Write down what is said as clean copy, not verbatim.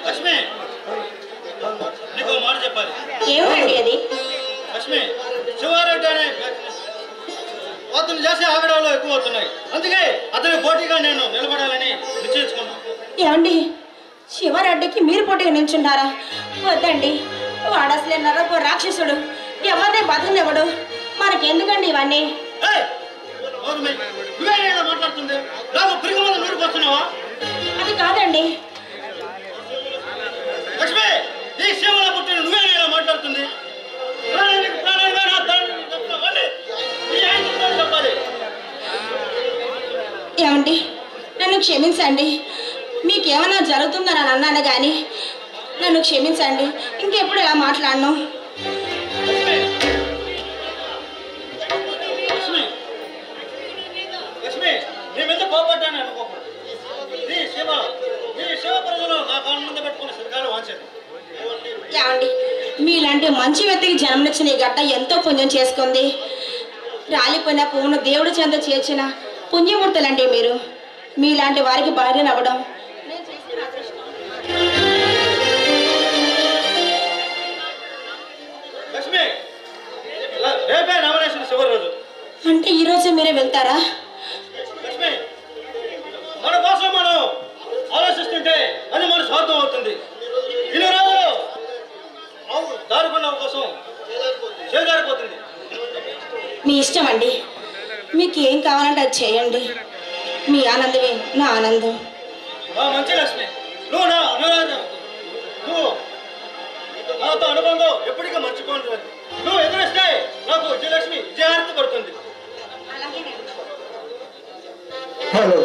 లక్ష్మి, నీకు మాట చెప్పాలి. ఏమిటండి అది? లక్ష్మి, శివారెడ్డి అనే అతను చేసే ఆగడాలు ఎక్కువ అవుతున్నాయి. అందుకే అతని పోటీగా నేను నిలబడాలని నిశ్చయించుకున్నాను. ఏమండి, శివరెడ్డికి మీరు పోటీగా నిల్చుంటారా? వద్దండి, వాడు అసలే నరకో రాక్షసుడు, ఎవరిని బతకనివ్వడు. మనకెందుకండి ఇవన్నీ? మాట్లాడుతుంది, నాకు పిరుగుల నూరు వస్తున్నావా? అది కాదండి. లక్ష్మి, ఈ శివలో పుట్టిన నువ్వే మాట్లాడుతుంది. ఏమండి, నన్ను క్షమించండి. మీకేమైనా జరుగుతుందని అన్నాను కానీ నన్ను క్షమించండి. ఇంకెప్పుడు ఇలా మాట్లాడను. లక్ష్మి, మేమెంత కోపడ్డాను అనుకోకూడదు. ఈ శివ ప్రజలు నా కాళ్ళ ముందు పెట్టుకున్న శ్రీకారం వాంచారు. ఏమండి, మీలాంటి మంచి వ్యక్తికి జన్మనిచ్చిన ఈ గడ్డ ఎంతో పుణ్యం చేసుకుంది. రాలిపోయిన పువ్వును దేవుడి చెంత చేర్చిన పుణ్యమూర్తులండి మీరు. మీలాంటి వారికి భార్యను అవ్వడం లక్ష్మి, రేపే నామినేషన్ చివరి రోజు. అంటే ఈ రోజు మీరే వెళ్తారా? లక్ష్మి, మన కోసం మనం ఆలోచిస్తుంటే అది మన స్వార్థం అవుతుంది. ఇన్ని రోజులు దారుకున్న కోసం చేజారిపోతుంది. మీ ఇష్టం అండి, మీకు ఏం కావాలంటే అది చేయండి. మీ ఆనందమే నా ఆనందం. మంచి లక్ష్మి, నువ్వు నాతో అనుబంధం ఎప్పటికీ మర్చిపోతుంది. నువ్వు ఎదురిస్తే నాకు విజయలక్ష్మి విజయార్థి పడుతుంది. హలో